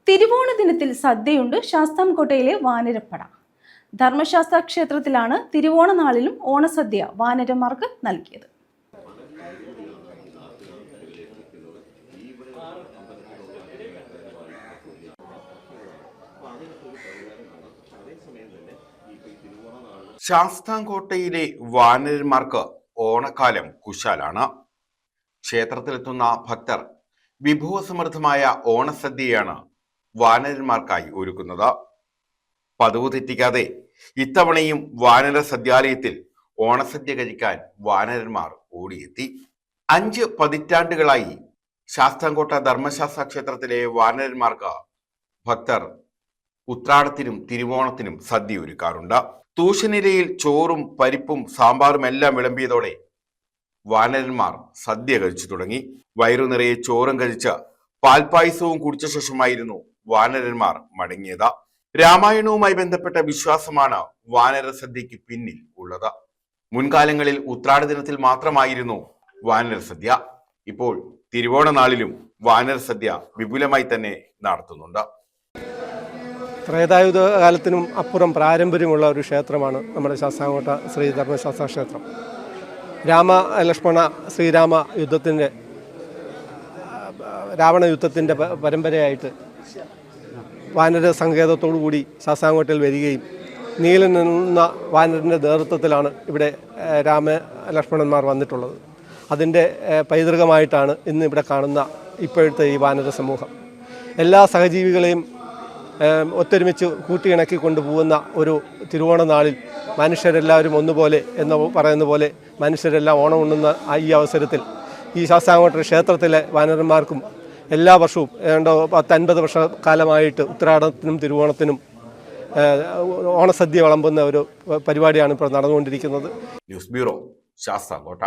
തിരുവോണ ദിനത്തിൽ സദ്യയുണ്ട് ശാസ്താംകോട്ടയിലെ വാനരപ്പട. ധർമ്മശാസ്ത്ര ക്ഷേത്രത്തിലാണ് തിരുവോണ നാളിലും ഓണസദ്യ വാനരന്മാർക്ക് നൽകിയത്. ശാസ്താംകോട്ടയിലെ വാനരന്മാർക്ക് ഓണക്കാലം കുശാലാണ്. ക്ഷേത്രത്തിലെത്തുന്ന ഭക്തർ വിഭവസമൃദ്ധമായ ഓണസദ്യയാണ് വാനരന്മാർക്കായി ഒരുക്കുന്നത്. പതിവ് തെറ്റിക്കാതെ ഇത്തവണയും വാനര സദ്യാലയത്തിൽ ഓണസദ്യ കഴിക്കാൻ വാനരന്മാർ ഓടിയെത്തി. 5 പതിറ്റാണ്ടുകളായി ശാസ്താംകോട്ട ധർമ്മശാസ്ത്ര ക്ഷേത്രത്തിലെ വാനരന്മാർക്ക് ഭക്തർ ഉത്രാടത്തിനും തിരുവോണത്തിനും സദ്യ ഒരുക്കാറുണ്ട്. തൂശനിലയിൽ ചോറും പരിപ്പും സാമ്പാറും എല്ലാം വിളമ്പിയതോടെ വാനരന്മാർ സദ്യ കഴിച്ചു തുടങ്ങി. വയറു നിറയെ ചോറും കഴിച്ച് പാൽപായസവും കുടിച്ച ശേഷമായിരുന്നു വാനരന്മാർ മടങ്ങിയത്. രാമായണവുമായി ബന്ധപ്പെട്ട വിശ്വാസമാണ് വാനര സദ്യക്ക് പിന്നിൽ ഉള്ളത്. മുൻകാലങ്ങളിൽ ഉത്രാട ദിനത്തിൽ മാത്രമായിരുന്നു വാനര സദ്യ. ഇപ്പോൾ തിരുവോണ നാളിലും വാനര സദ്യ വിപുലമായി തന്നെ നടത്തുന്നുണ്ട്. ത്രേതായുധ കാലത്തിനും അപ്പുറം പാരമ്പര്യമുള്ള ഒരു ക്ഷേത്രമാണ് നമ്മുടെ ശാസ്താംകോട്ട ശ്രീ ധർമ്മശാസ്ത്ര ക്ഷേത്രം. രാമ ലക്ഷ്മണ ശ്രീരാമ യുദ്ധത്തിൻ്റെ രാവണ യുദ്ധത്തിൻ്റെ പരമ്പരയായിട്ട് വാനര സങ്കേതത്തോടു കൂടി ശാസ്താംകോട്ടയിൽ വരികയും നീലൻ എന്ന വാനരൻ്റെ നേതൃത്വത്തിലാണ് ഇവിടെ രാമ ലക്ഷ്മണന്മാർ വന്നിട്ടുള്ളത്. അതിൻ്റെ പൈതൃകമായിട്ടാണ് ഇന്ന് ഇവിടെ കാണുന്ന ഇപ്പോഴത്തെ ഈ വാനര സമൂഹം. എല്ലാ സഹജീവികളെയും ഒത്തൊരുമിച്ച് കൂട്ടിയിണക്കി കൊണ്ടുപോകുന്ന ഒരു തിരുവോണ നാളിൽ മനുഷ്യരെല്ലാവരും ഒന്നുപോലെ എന്ന് പറയുന്ന പോലെ മനുഷ്യരെല്ലാം ഓണം ഉണ്ണുന്ന ഈ അവസരത്തിൽ ഈ ശാസ്താംകോട്ട ക്ഷേത്രത്തിലെ വാനരന്മാർക്കും എല്ലാ വർഷവും ഏതാണ്ട് 50 വർഷക്കാലമായിട്ട് ഉത്രാടത്തിനും തിരുവോണത്തിനും ഓണസദ്യ വിളമ്പുന്ന ഒരു പരിപാടിയാണ് ഇപ്പോൾ നടന്നുകൊണ്ടിരിക്കുന്നത്. News bureau, Sasthamkotta.